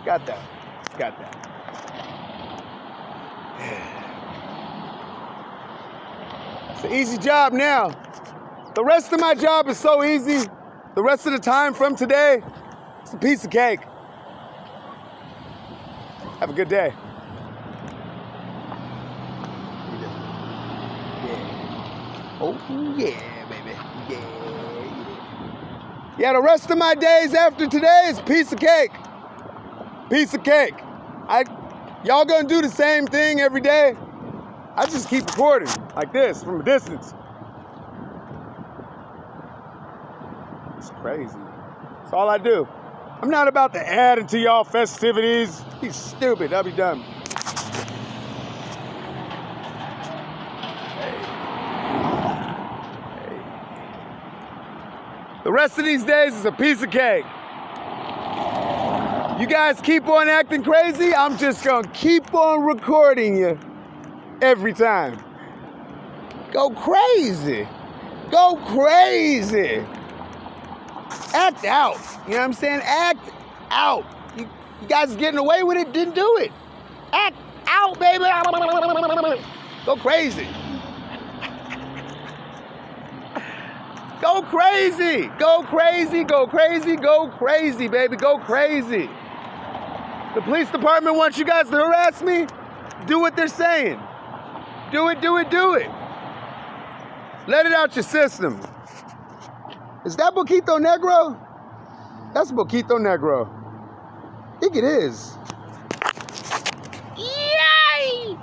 Got that. Got that. It's an easy job now. The rest of my job is so easy. The rest of the time from today, it's a piece of cake. Have a good day. Yeah. Oh, yeah, baby. Yeah, the rest of my days after today is a piece of cake. Piece of cake. Y'all gonna do the same thing every day? I just keep recording like this from a distance. It's crazy. That's all I do. I'm not about to add into y'all festivities. He's stupid. I'll be done. Hey. The rest of these days is a piece of cake. You guys keep on acting crazy, I'm just gonna keep on recording you every time. Go crazy. Go crazy. Act out. You know what I'm saying? Act out. You guys getting away with it, didn't do it. Act out, baby. Go crazy. Go crazy. Go crazy. Go crazy. Go crazy, baby. Go crazy. The police department wants you guys to harass me. Do what they're saying. Do it, do it, do it. Let it out your system. Is that Boquito Negro? That's Boquito Negro. I think it is. Yay!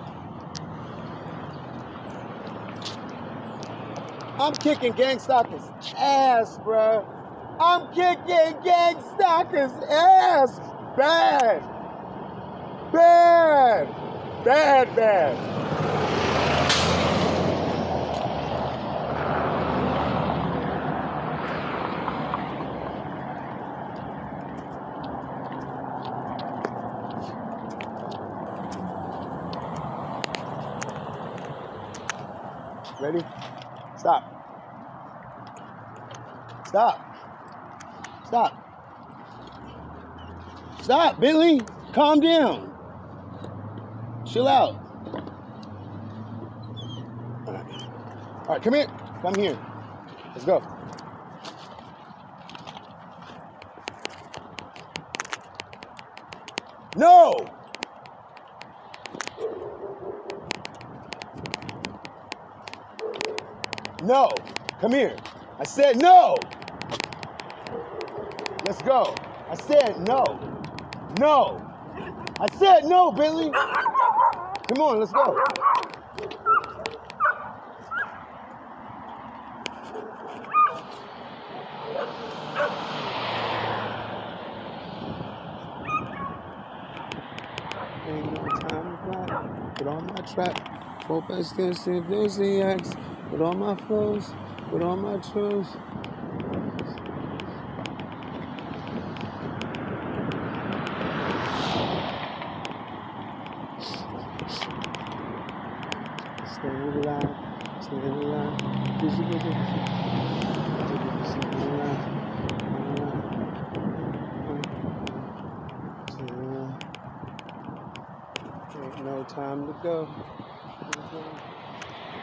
I'm kicking Gang Stalker's ass, bro. I'm kicking Gang Stalker's ass. Bad. Bad. Bad, bad. Ready? Stop. Stop. Stop. Stop, Billy. Calm down. Chill out. All right, come here. Come here. Let's go. No! No. Come here. I said no. Let's go. I said no. No. I said no, Billy. Come on, let's go. Ain't no time to fly. Put on my trap. Hope I still see enthusiasts. Put on my flows. Put on my truths. Stay alive. Stay alive. Ain't no time to go.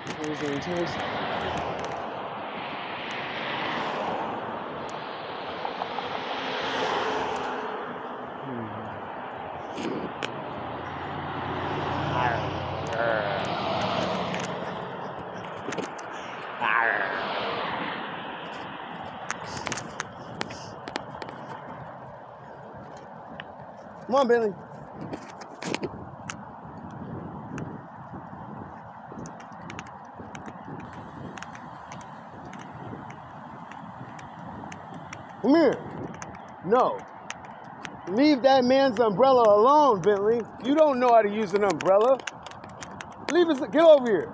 It was intense. Come on, Billy. Come here. No. Leave that man's umbrella alone, Bentley. You don't know how to use an umbrella. Leave us. Get over here.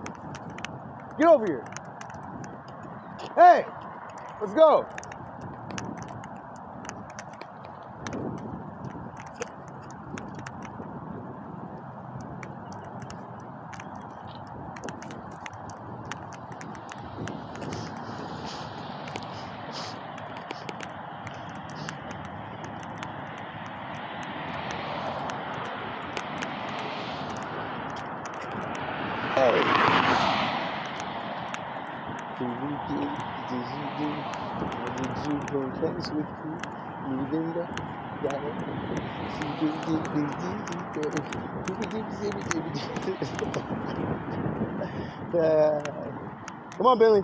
Get over here. Hey, let's go. Come on, Billy.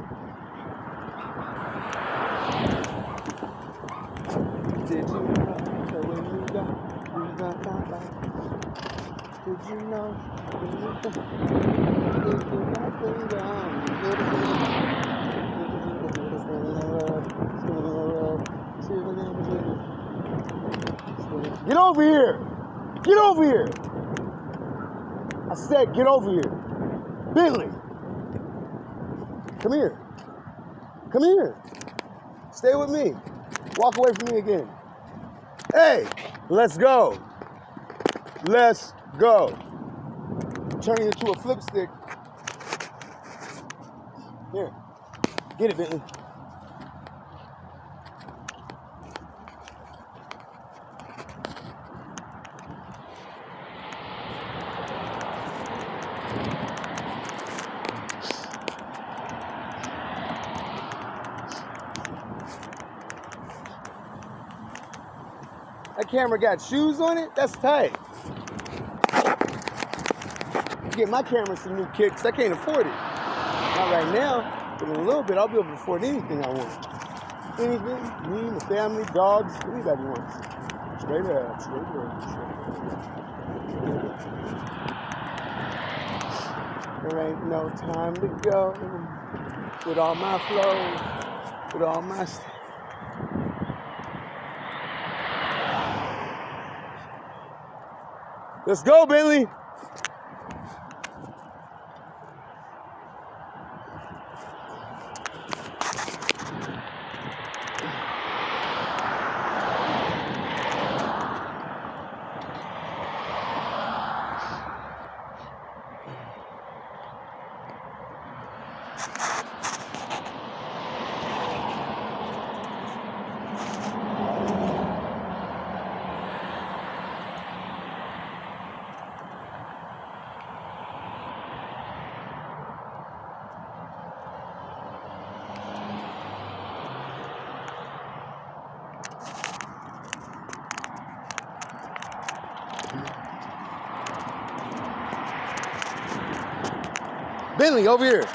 Did you know that when you go, you got back? Did you know when you go, Get over here! Get over here! I said get over here. Bentley! Come here. Come here. Stay with me. Walk away from me again. Hey, let's go. Let's go. Turn you into a flip stick. Here. Get it, Bentley. That camera got shoes on it? That's tight. Get my camera some new kicks. I can't afford it. Not right now, but in a little bit, I'll be able to afford anything I want. Anything, me, my family, dogs, anybody wants. Straight up, straight up, straight up. There ain't no time to go with all my flows, with all my stuff. Let's go, Bentley. Bentley, over here.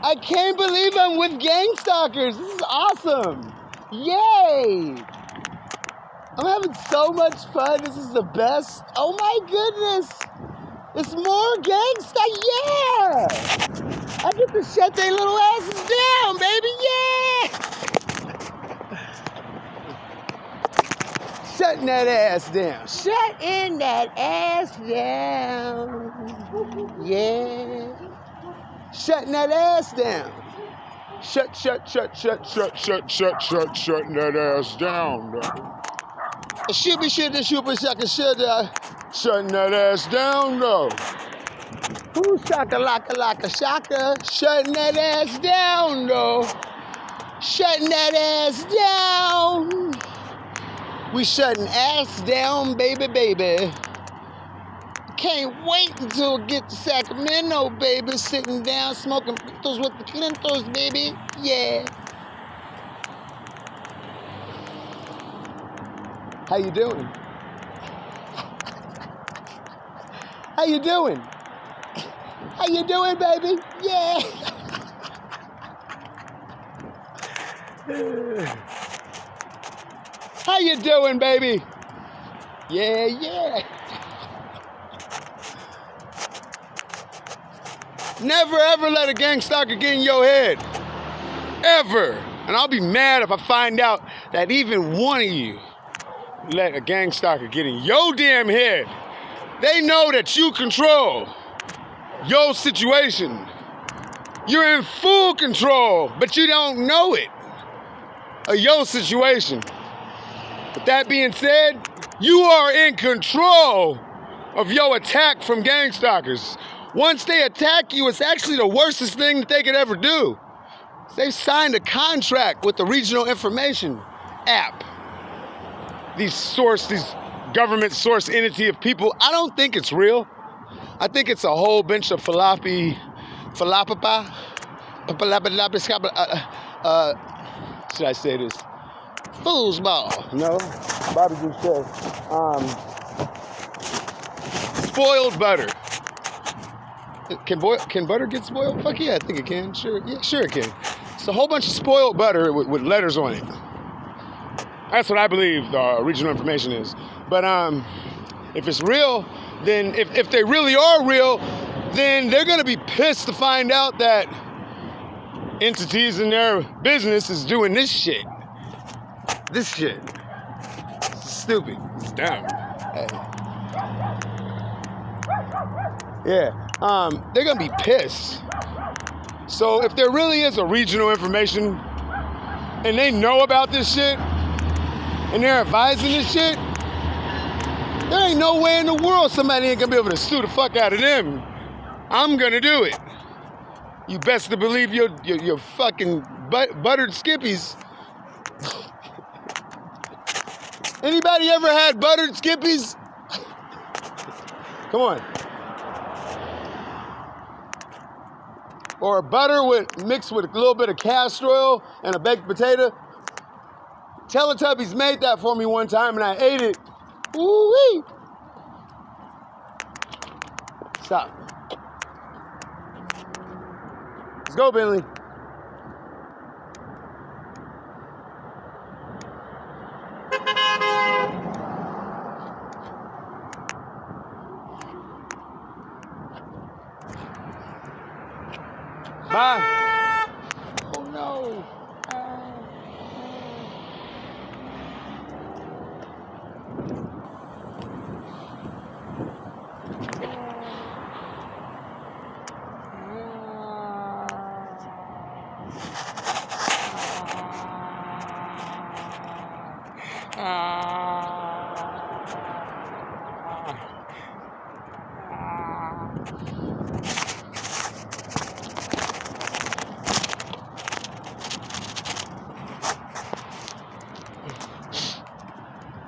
I can't believe I'm with gang stalkers. This is awesome. Yay. I'm having so much fun. This is the best. Oh my goodness. It's more gang stalkers. Yeah. I get to shut their little asses down, baby. Yeah. Shutting that ass down. Shutting that ass down. Yeah. Shutting that ass down. Shutting that ass down. Shooby shaka. Shutting that ass down, though. Ooh, shaka laka shaka. Shutting that ass down, though. Shutting that ass down. We shutting ass down, baby. Can't wait until we get to Sacramento, baby. Sitting down, smoking Clintos with the Clintos, baby. Yeah. How you doing? How you doing? How you doing, baby? Yeah. How you doing, baby? Yeah. Never ever let a gang stalker get in your head. ever, and I'll be mad if I find out that even one of you let a gang stalker get in your damn head. They know that you control your situation. You're in full control, but you don't know it, of your situation. With that being said, you are in control of your attack from gang stalkers. Once they attack you, it's actually the worstest thing that they could ever do. They signed a contract with the regional information app. These government source entity of people. I don't think it's real. I think it's a whole bunch of should I say this? Foosball. No, Bobby just said. Spoiled butter. Can butter get spoiled? Fuck yeah, I think it can. Sure, yeah, sure it can. It's a whole bunch of spoiled butter with letters on it. That's what I believe the regional information is. But if it's real, then if they really are real, then they're gonna be pissed to find out that entities in their business is doing this shit. This shit. It's stupid. It's dumb. Hey. Yeah. They're gonna be pissed. So if there really is a regional information and they know about this shit and they're advising this shit, there ain't no way in the world somebody ain't gonna be able to sue the fuck out of them. I'm gonna do it. You best to believe your fucking buttered Skippies. Anybody ever had buttered Skippies? Come on. Or butter mixed with a little bit of castor oil and a baked potato. Teletubbies made that for me one time and I ate it. Woo-wee. Stop. Let's go, Bentley. Bye. Oh no.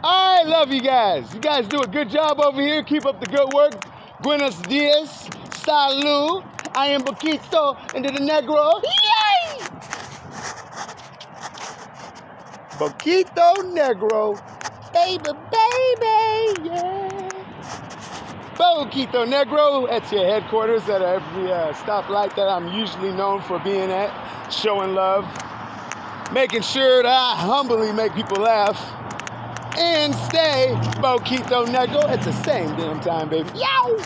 I love you guys. You guys do a good job over here. Keep up the good work. Buenos dias. Salud. I am Boquito into the Negro. Yay! Boquito Negro. Baby, baby, yeah. Boquito Negro at your headquarters at every stoplight that I'm usually known for being at. Showing love. Making sure that I humbly make people laugh. And stay Boquito Negro at the same damn time, baby. Yow!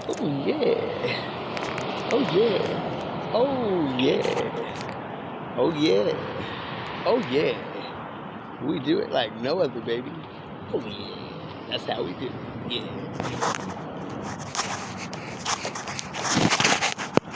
Oh, yeah. Oh, yeah. Oh, yeah. Oh, yeah. Oh, yeah. We do it like no other, baby. Oh, yeah. That's how we do it. Yeah.